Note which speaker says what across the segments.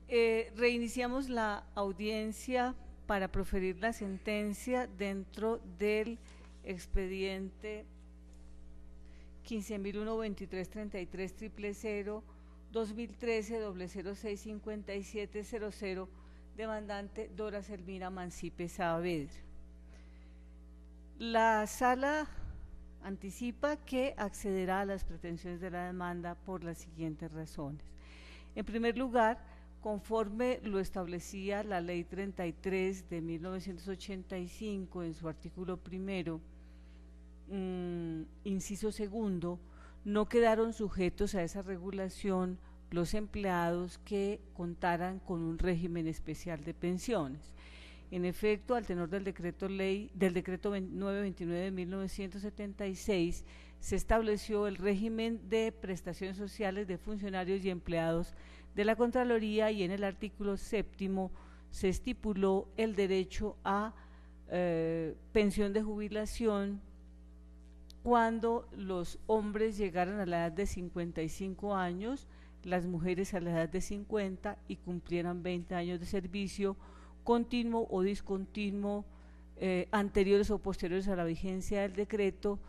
Speaker 1: Reiniciamos la audiencia para proferir la sentencia dentro del expediente 15.123.33.000 2013 0065700, demandante Dora Selmira Mancipe Saavedra. La sala anticipa que accederá a las pretensiones de la demanda por las siguientes razones. En primer lugar, conforme lo establecía la Ley 33 de 1985 en su artículo primero, inciso segundo, no quedaron sujetos a esa regulación los empleados que contaran con un régimen especial de pensiones. En efecto, al tenor del decreto 929 de 1976, se estableció el régimen de prestaciones sociales de funcionarios y empleados de la Contraloría, y en el artículo séptimo se estipuló el derecho a pensión de jubilación cuando los hombres llegaran a la edad de 55 años, las mujeres a la edad de 50 y cumplieran 20 años de servicio continuo o discontinuo anteriores o posteriores a la vigencia del decreto,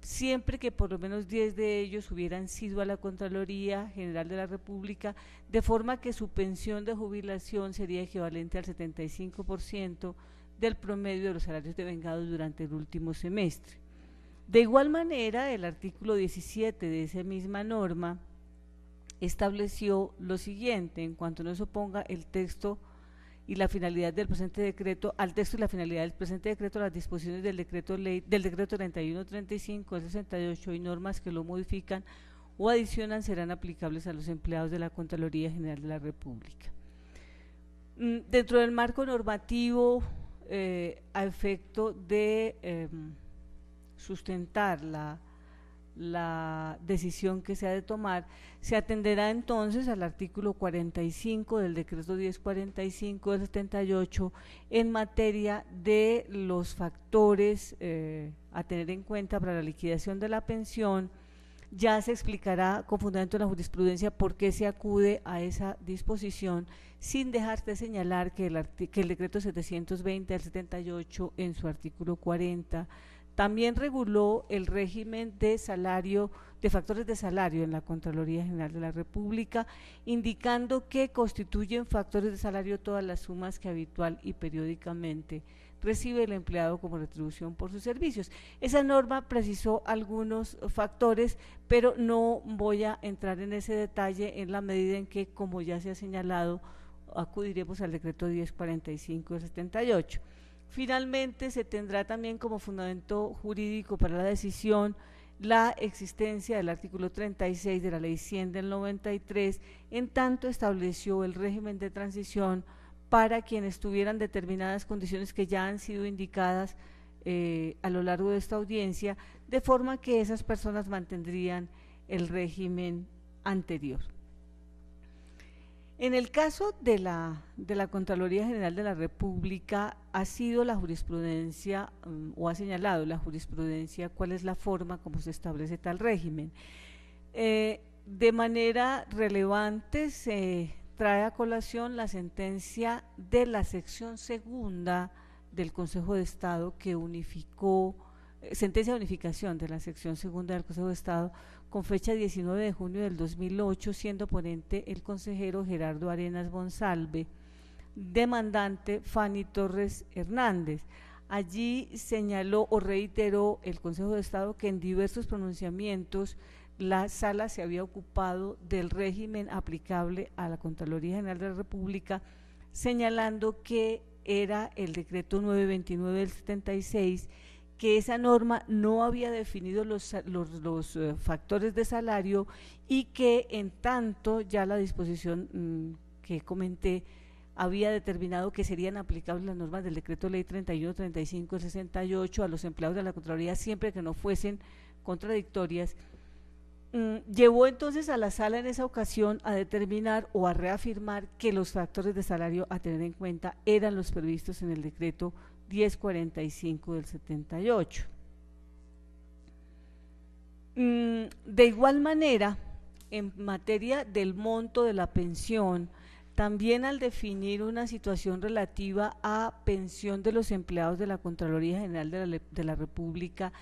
Speaker 1: siempre que por lo menos 10 de ellos hubieran sido a la Contraloría General de la República, de forma que su pensión de jubilación sería equivalente al 75% del promedio de los salarios devengados durante el último semestre. De igual manera, el artículo 17 de esa misma norma estableció lo siguiente: en cuanto no se oponga el texto y la finalidad del presente decreto, al texto y la finalidad del presente decreto, las disposiciones del decreto 3135 del 68 y normas que lo modifican o adicionan serán aplicables a los empleados de la Contraloría General de la República. Dentro del marco normativo, a efecto de sustentar la decisión que se ha de tomar, se atenderá entonces al artículo 45 del decreto 1045 del 78 en materia de los factores a tener en cuenta para la liquidación de la pensión. Ya se explicará con fundamento en la jurisprudencia por qué se acude a esa disposición, sin dejar de señalar que el decreto 720 del 78 en su artículo 40 también reguló el régimen de salario, de factores de salario en la Contraloría General de la República, indicando que constituyen factores de salario todas las sumas que habitual y periódicamente recibe el empleado como retribución por sus servicios. Esa norma precisó algunos factores, pero no voy a entrar en ese detalle en la medida en que, como ya se ha señalado, acudiremos al decreto 1045 del 78. Finalmente, se tendrá también como fundamento jurídico para la decisión la existencia del artículo 36 de la Ley 100 del 93, en tanto estableció el régimen de transición para quienes tuvieran determinadas condiciones que ya han sido indicadas a lo largo de esta audiencia, de forma que esas personas mantendrían el régimen anterior. En el caso de la Contraloría General de la República, ha sido la jurisprudencia o ha señalado la jurisprudencia cuál es la forma como se establece tal régimen. De manera relevante se trae a colación la sentencia de la sección segunda del Consejo de Estado que unificó, sentencia de unificación de la sección segunda del Consejo de Estado con fecha 19 de junio del 2008, siendo ponente el consejero Gerardo Arenas Monsalve, demandante Fanny Torres Hernández. Allí señaló o reiteró el Consejo de Estado que en diversos pronunciamientos la sala se había ocupado del régimen aplicable a la Contraloría General de la República, señalando que era el decreto 929 del 76, que esa norma no había definido los factores de salario y que en tanto ya la disposición que comenté había determinado que serían aplicables las normas del decreto ley 3135 del 68 a los empleados de la Contraloría siempre que no fuesen contradictorias. Llevó entonces a la sala en esa ocasión a determinar o a reafirmar que los factores de salario a tener en cuenta eran los previstos en el decreto 1045 del 78. De igual manera, en materia del monto de la pensión, También al definir una situación relativa a pensión de los empleados de la Contraloría General de la República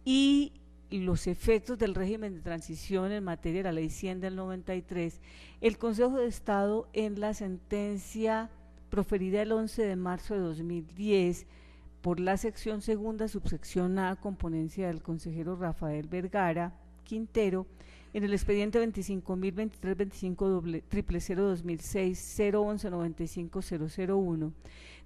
Speaker 1: y los efectos del régimen de transición en materia de la Ley 100 del 93, el Consejo de Estado, en la sentencia proferida el 11 de marzo de 2010 por la sección segunda, subsección A, con ponencia del consejero Rafael Vergara Quintero, en el expediente 25.023.25.002006-011-95001,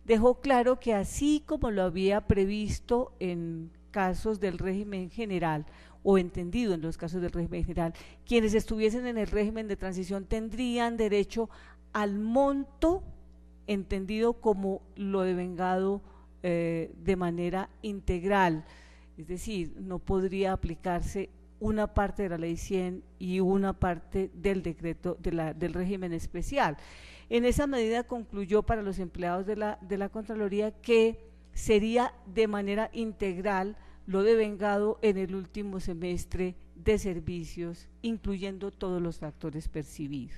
Speaker 1: dejó claro que así como lo había previsto en casos del régimen general, o entendido en los casos del régimen general, quienes estuviesen en el régimen de transición tendrían derecho al monto entendido como lo devengado de manera integral, es decir, no podría aplicarse una parte de la Ley 100 y una parte del decreto del régimen especial. En esa medida concluyó para los empleados de la Contraloría que sería de manera integral lo devengado en el último semestre de servicios, incluyendo todos los factores percibidos.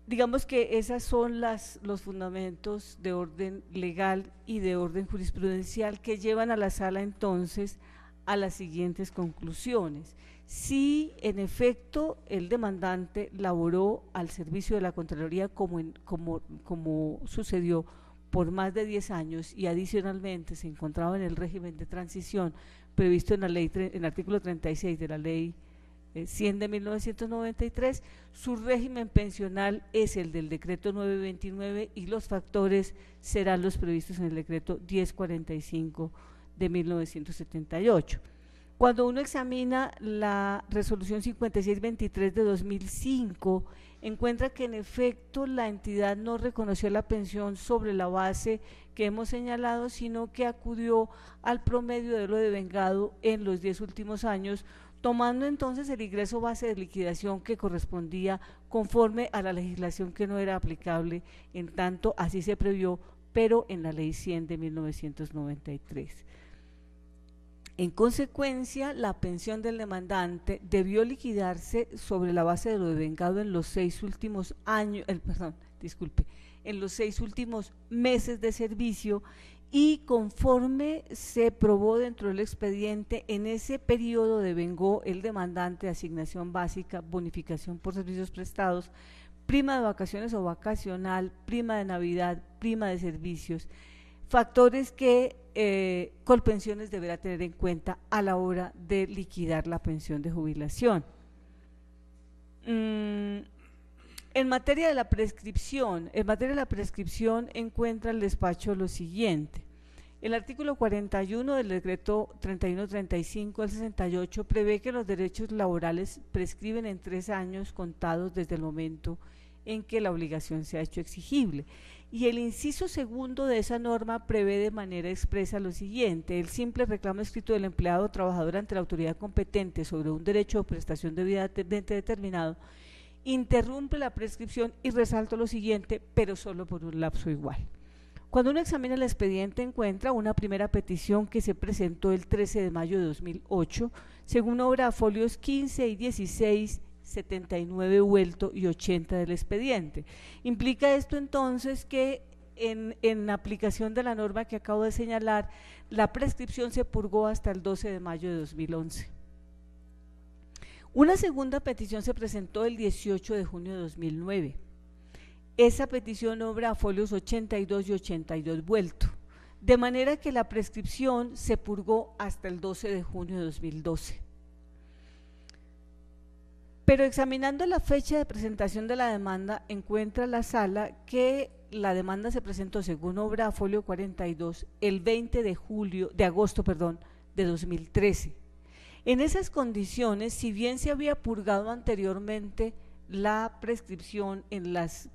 Speaker 1: Digamos que esos son los fundamentos de orden legal y de orden jurisprudencial que llevan a la sala entonces a las siguientes conclusiones. Si en efecto el demandante laboró al servicio de la Contraloría como sucedió por más de 10 años y adicionalmente se encontraba en el régimen de transición previsto en el artículo 36 de la Ley 100 de 1993, su régimen pensional es el del decreto 929 y los factores serán los previstos en el decreto 1045 de 1978. Cuando uno examina la resolución 5623 de 2005, encuentra que en efecto la entidad no reconoció la pensión sobre la base que hemos señalado, sino que acudió al promedio de lo devengado en los 10 últimos años, tomando entonces el ingreso base de liquidación que correspondía conforme a la legislación que no era aplicable, en tanto así se previó, pero en la Ley 100 de 1993. En consecuencia, la pensión del demandante debió liquidarse sobre la base de lo devengado en los 6 últimos años, en los 6 últimos meses de servicio, y conforme se probó dentro del expediente, en ese periodo devengó el demandante asignación básica, bonificación por servicios prestados, prima de vacaciones o vacacional, prima de Navidad, prima de servicios, factores que Colpensiones deberá tener en cuenta a la hora de liquidar la pensión de jubilación. En materia de la prescripción, encuentra el despacho lo siguiente. El artículo 41 del decreto 3135 del 68 prevé que los derechos laborales prescriben en 3 años contados desde el momento en que la obligación se ha hecho exigible. Y el inciso segundo de esa norma prevé de manera expresa lo siguiente: el simple reclamo escrito del empleado o trabajador ante la autoridad competente sobre un derecho o prestación debidamente determinado interrumpe la prescripción, y resalto lo siguiente, pero solo por un lapso igual. Cuando uno examina el expediente, encuentra una primera petición que se presentó el 13 de mayo de 2008, según obra a folios 15 y 16, 79 vuelto y 80 del expediente. Implica esto entonces que en aplicación de la norma que acabo de señalar, la prescripción se purgó hasta el 12 de mayo de 2011. Una segunda petición se presentó el 18 de junio de 2009. Esa petición obra a folios 82 y 82 vuelto, de manera que la prescripción se purgó hasta el 12 de junio de 2012. Pero examinando la fecha de presentación de la demanda, encuentra la sala que la demanda se presentó según obra a folio 42 el 20 de agosto de 2013. En esas condiciones, si bien se había purgado anteriormente la prescripción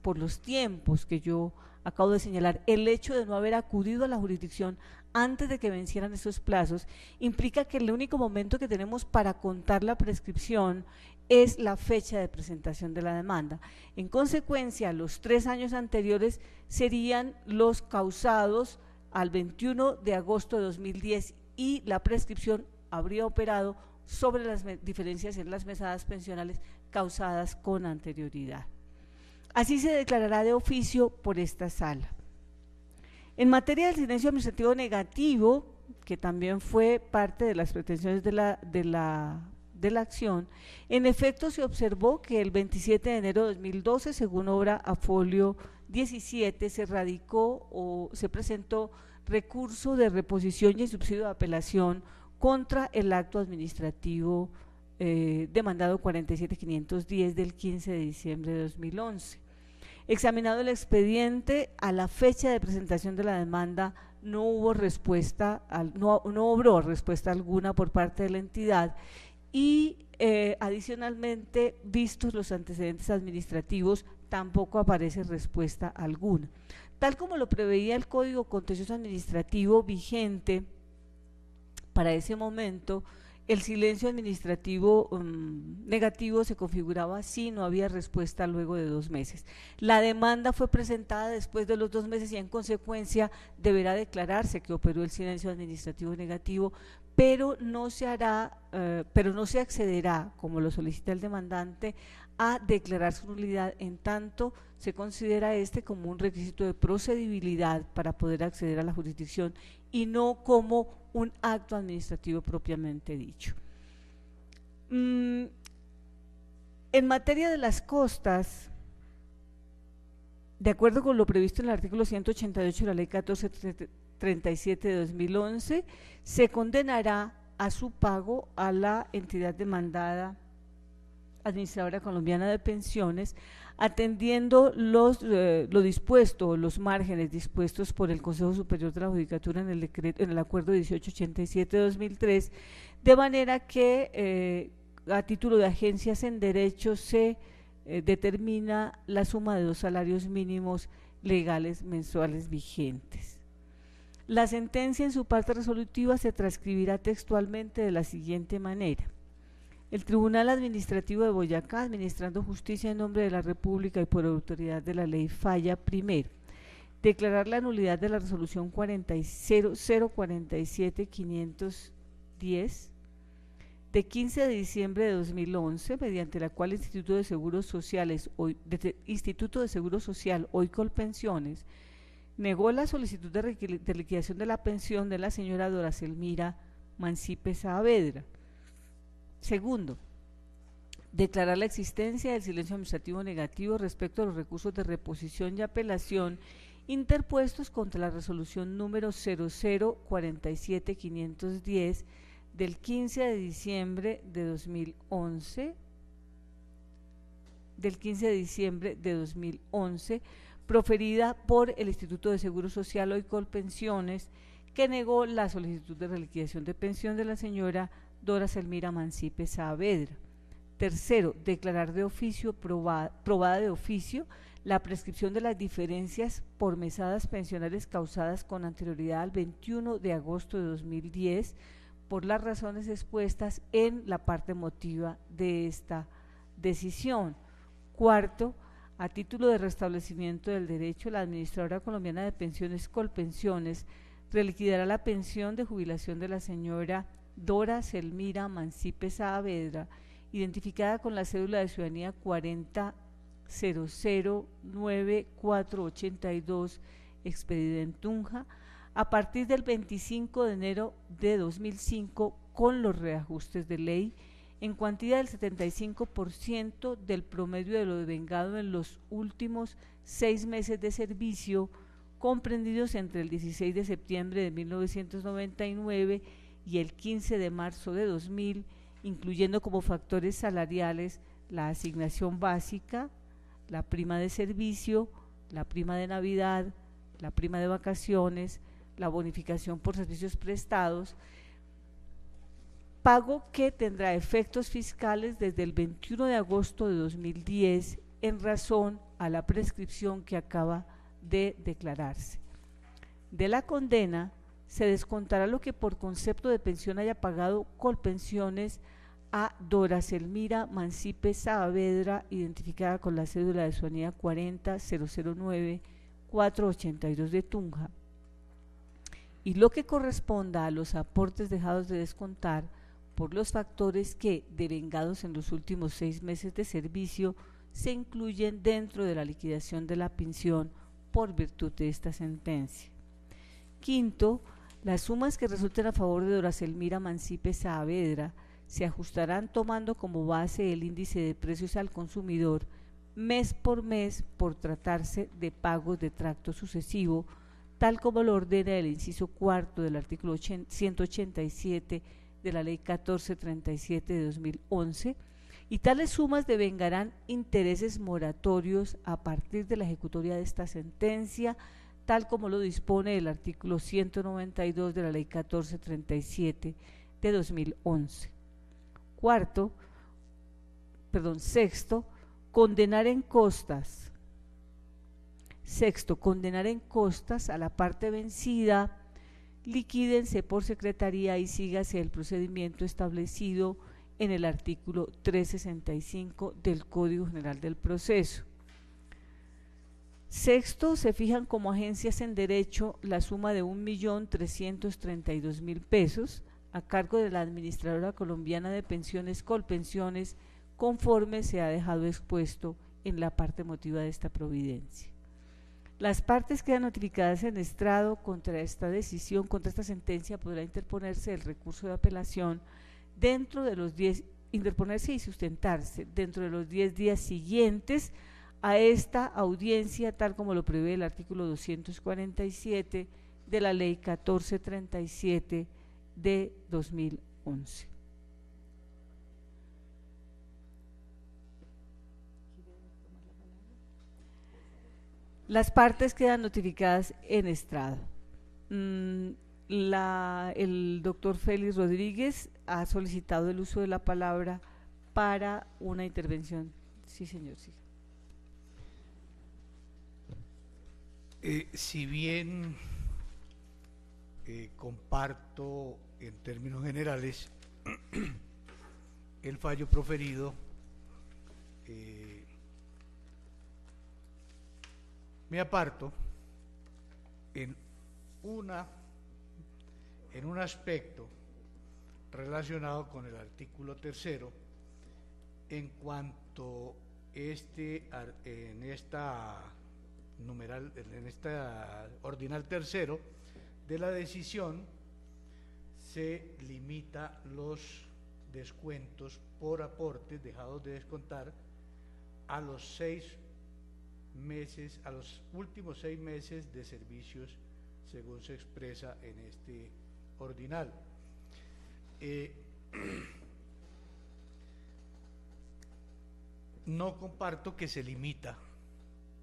Speaker 1: por los tiempos que yo acabo de señalar, el hecho de no haber acudido a la jurisdicción antes de que vencieran esos plazos implica que el único momento que tenemos para contar la prescripción es la fecha de presentación de la demanda. En consecuencia, los 3 años anteriores serían los causados al 21 de agosto de 2010 y la prescripción habría operado sobre las diferencias en las mesadas pensionales causadas con anterioridad. Así se declarará de oficio por esta sala. En materia del silencio administrativo negativo, que también fue parte de las pretensiones de la acción, en efecto se observó que el 27 de enero de 2012, según obra a folio 17, se radicó o se presentó recurso de reposición y subsidio de apelación contra el acto administrativo demandado 47510 del 15 de diciembre de 2011. Examinado el expediente, a la fecha de presentación de la demanda no hubo respuesta, no obró respuesta alguna por parte de la entidad y adicionalmente, vistos los antecedentes administrativos, tampoco aparece respuesta alguna. Tal como lo preveía el Código Contencioso Administrativo vigente para ese momento, el silencio administrativo negativo se configuraba así, no había respuesta luego de 2 meses. La demanda fue presentada después de los 2 meses y en consecuencia deberá declararse que operó el silencio administrativo negativo, pero no se accederá, como lo solicita el demandante, a declarar su nulidad, en tanto se considera este como un requisito de procedibilidad para poder acceder a la jurisdicción y no como un acto administrativo propiamente dicho. En materia de las costas, de acuerdo con lo previsto en el artículo 188 de la Ley 1437 de 2011, se condenará a su pago a la entidad demandada, Administradora Colombiana de Pensiones, atendiendo lo dispuesto, los márgenes dispuestos por el Consejo Superior de la Judicatura en el acuerdo 1887 de 2003, de manera que a título de agencias en derecho se determina la suma de 2 salarios mínimos legales mensuales vigentes. La sentencia en su parte resolutiva se transcribirá textualmente de la siguiente manera: el Tribunal Administrativo de Boyacá, administrando justicia en nombre de la República y por autoridad de la ley, falla primero, declarar la nulidad de la resolución 047-510 de 15 de diciembre de 2011, mediante la cual el Instituto de Seguros Sociales, Instituto de Seguro Social, hoy Colpensiones, negó la solicitud de liquidación de la pensión de la señora Dora Selmira Mancipe Saavedra. Segundo, declarar la existencia del silencio administrativo negativo respecto a los recursos de reposición y apelación interpuestos contra la resolución número 0047510 del 15 de diciembre de 2011, proferida por el Instituto de Seguro Social, hoy Colpensiones, que negó la solicitud de reliquidación de pensión de la señora Dora Selmira Mancipe Saavedra. Tercero, declarar de oficio, probada de oficio, la prescripción de las diferencias por mesadas pensionales causadas con anterioridad al 21 de agosto de 2010 por las razones expuestas en la parte motiva de esta decisión. Cuarto, a título de restablecimiento del derecho, la Administradora Colombiana de Pensiones, Colpensiones, reliquidará la pensión de jubilación de la señora Dora Selmira Mancipe Saavedra, identificada con la cédula de ciudadanía 40.009.482, expedida en Tunja, a partir del 25 de enero de 2005, con los reajustes de ley, en cuantía del 75% del promedio de lo devengado en los últimos 6 meses de servicio, comprendidos entre el 16 de septiembre de 1999 y el 15 de marzo de 2000, incluyendo como factores salariales la asignación básica, la prima de servicio, la prima de Navidad, la prima de vacaciones, la bonificación por servicios prestados, pago que tendrá efectos fiscales desde el 21 de agosto de 2010 en razón a la prescripción que acaba de declararse. De la condena se descontará lo que por concepto de pensión haya pagado Colpensiones a Dora Selmira Mancipe Saavedra, identificada con la cédula de ciudadanía 40.009.482 de Tunja, y lo que corresponda a los aportes dejados de descontar por los factores que, devengados en los últimos 6 meses de servicio, se incluyen dentro de la liquidación de la pensión por virtud de esta sentencia. Quinto, las sumas que resulten a favor de Dora Selmira Mancipe Saavedra se ajustarán tomando como base el índice de precios al consumidor mes por mes por tratarse de pagos de tracto sucesivo, tal como lo ordena el inciso cuarto del artículo 187 de la Ley 1437 de 2011, y tales sumas devengarán intereses moratorios a partir de la ejecutoria de esta sentencia, tal como lo dispone el artículo 192 de la Ley 1437 de 2011. Sexto, condenar en costas. Sexto, condenar en costas a la parte vencida, liquídense por secretaría y sígase el procedimiento establecido en el artículo 365 del Código General del Proceso. Sexto, se fijan como agencias en derecho la suma de 1.332.000 pesos a cargo de la Administradora Colombiana de Pensiones Colpensiones, conforme se ha dejado expuesto en la parte motiva de esta providencia. Las partes quedan notificadas en estrado. Contra esta decisión, contra esta sentencia, podrá interponerse el recurso de apelación dentro de los 10, interponerse y sustentarse dentro de los 10 días siguientes a esta audiencia, tal como lo prevé el artículo 247 de la Ley 1437 de 2011. Las partes quedan notificadas en estrado. El doctor Félix Rodríguez ha solicitado el uso de la palabra para una intervención. Sí, señor, sí.
Speaker 2: Si bien comparto en términos generales el fallo proferido, me aparto en un aspecto relacionado con el artículo tercero, en cuanto en esta ordinal tercero de la decisión se limita los descuentos por aportes dejados de descontar a los 6 meses, a los últimos 6 meses de servicios, según se expresa en este ordinal. No comparto que se limita,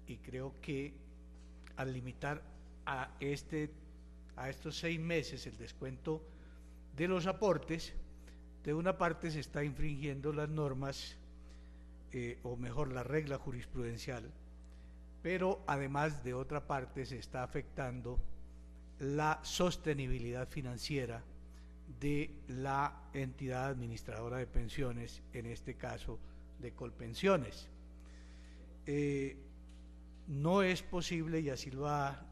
Speaker 2: y creo que al limitar a estos 6 meses el descuento de los aportes, de una parte se está infringiendo las normas, o mejor la regla jurisprudencial, pero además de otra parte se está afectando la sostenibilidad financiera de la entidad administradora de pensiones, en este caso de Colpensiones. No es posible, y así lo ha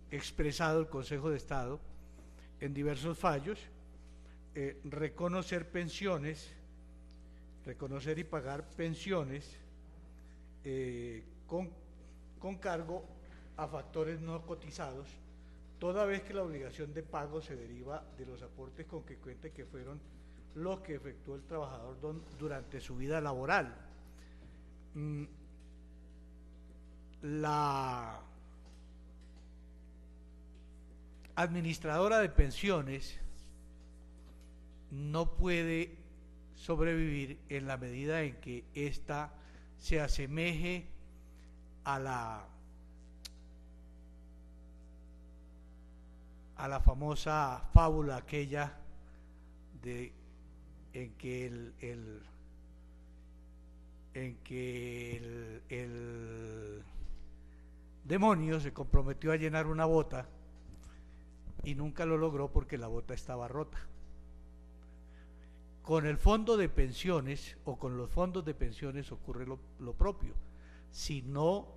Speaker 2: expresado el Consejo de Estado en diversos fallos, reconocer y pagar pensiones con cargo a factores no cotizados, toda vez que la obligación de pago se deriva de los aportes consecuentes que fueron los que efectuó el trabajador durante su vida laboral. La administradora de pensiones no puede sobrevivir en la medida en que ésta se asemeje a la famosa fábula aquella en que el demonio se comprometió a llenar una bota y nunca lo logró porque la bota estaba rota. Con el fondo de pensiones o con los fondos de pensiones ocurre lo propio. Si no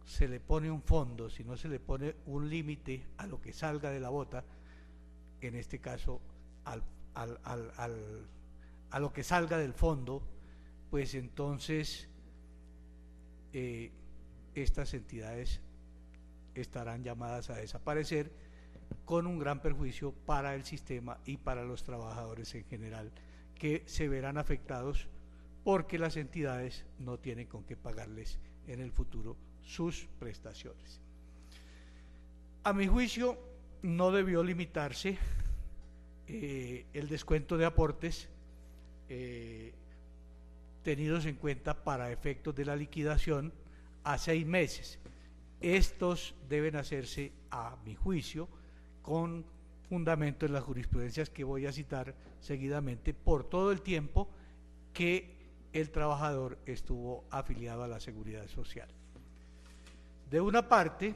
Speaker 2: se le pone un fondo, si no se le pone un límite a lo que salga de la bota, en este caso al a lo que salga del fondo, pues entonces estas entidades estarán llamadas a desaparecer, con un gran perjuicio para el sistema y para los trabajadores en general, que se verán afectados porque las entidades no tienen con qué pagarles en el futuro sus prestaciones. A mi juicio, no debió limitarse el descuento de aportes tenidos en cuenta para efectos de la liquidación a 6 meses. Estos deben hacerse, a mi juicio, con fundamento en las jurisprudencias que voy a citar seguidamente, por todo el tiempo que el trabajador estuvo afiliado a la Seguridad Social. De una parte,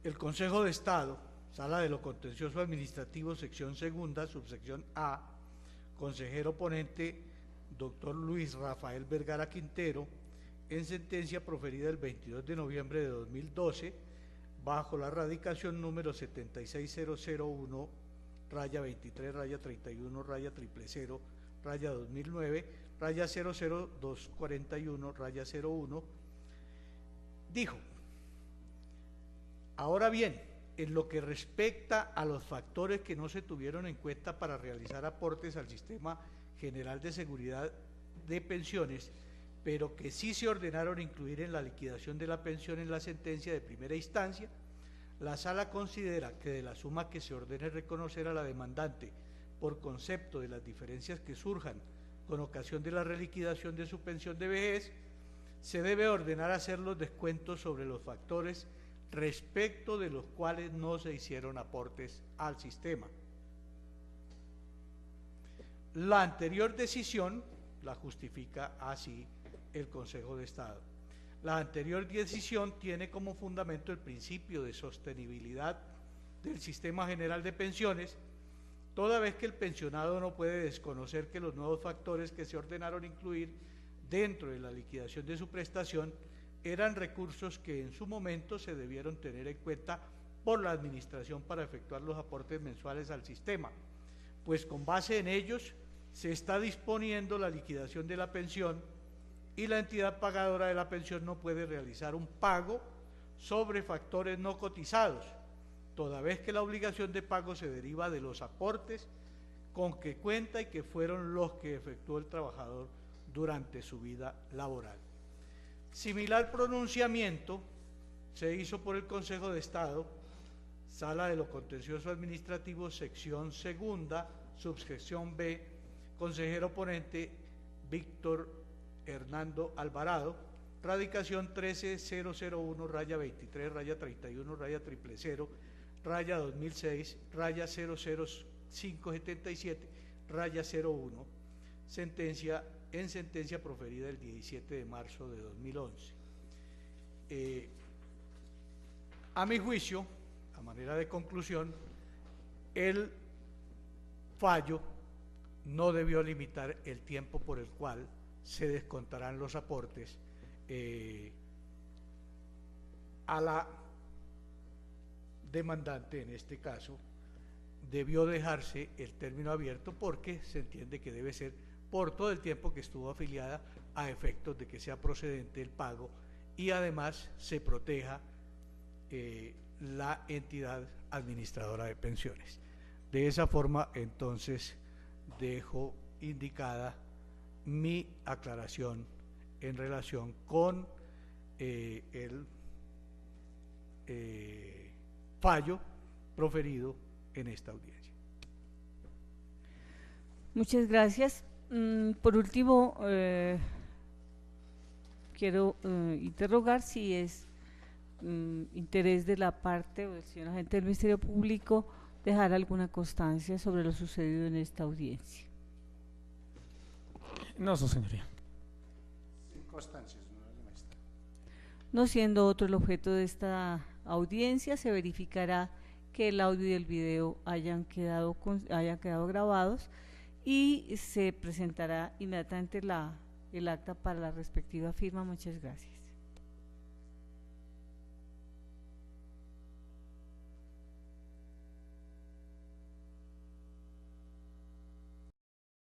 Speaker 2: el Consejo de Estado, Sala de lo Contencioso Administrativo, sección segunda, subsección A, consejero ponente, doctor Luis Rafael Vergara Quintero, en sentencia proferida el 22 de noviembre de 2012, bajo la radicación número 76001, raya 23, raya 31, raya 000, raya 2009, raya 00241, raya 01, dijo: ahora bien, en lo que respecta a los factores que no se tuvieron en cuenta para realizar aportes al Sistema General de Seguridad de Pensiones, pero que sí se ordenaron incluir en la liquidación de la pensión en la sentencia de primera instancia, la Sala considera que de la suma que se ordene reconocer a la demandante por concepto de las diferencias que surjan con ocasión de la reliquidación de su pensión de vejez, se debe ordenar hacer los descuentos sobre los factores respecto de los cuales no se hicieron aportes al sistema. La anterior decisión la justifica así el Consejo de Estado. La anterior decisión tiene como fundamento el principio de sostenibilidad del Sistema General de Pensiones, toda vez que el pensionado no puede desconocer que los nuevos factores que se ordenaron incluir dentro de la liquidación de su prestación eran recursos que en su momento se debieron tener en cuenta por la Administración para efectuar los aportes mensuales al sistema, pues con base en ellos se está disponiendo la liquidación de la pensión y la entidad pagadora de la pensión no puede realizar un pago sobre factores no cotizados, toda vez que la obligación de pago se deriva de los aportes con que cuenta y que fueron los que efectuó el trabajador durante su vida laboral. Similar pronunciamiento se hizo por el Consejo de Estado, Sala de lo Contencioso Administrativo, sección segunda, subsección B, consejero ponente Víctor Hernando Alvarado, radicación 13001, raya 23, raya 31, raya 000, raya 2006, raya 00577, raya 01, sentencia proferida el 17 de marzo de 2011. A mi juicio, a manera de conclusión, el fallo no debió limitar el tiempo por el cual se descontarán los aportes a la demandante. En este caso, debió dejarse el término abierto porque se entiende que debe ser por todo el tiempo que estuvo afiliada, a efectos de que sea procedente el pago y además se proteja la entidad administradora de pensiones. De esa forma, entonces, dejo indicada mi aclaración en relación con el fallo proferido en esta audiencia.
Speaker 1: Muchas gracias. Por último, quiero interrogar si es interés de la parte o del señor agente del Ministerio Público dejar alguna constancia sobre lo sucedido en esta audiencia.
Speaker 3: No, su señoría.
Speaker 4: Sin constancias, no, maestra.
Speaker 1: No siendo otro el objeto de esta audiencia, se verificará que el audio y el video hayan quedado grabados y se presentará inmediatamente el acta para la respectiva firma. Muchas gracias.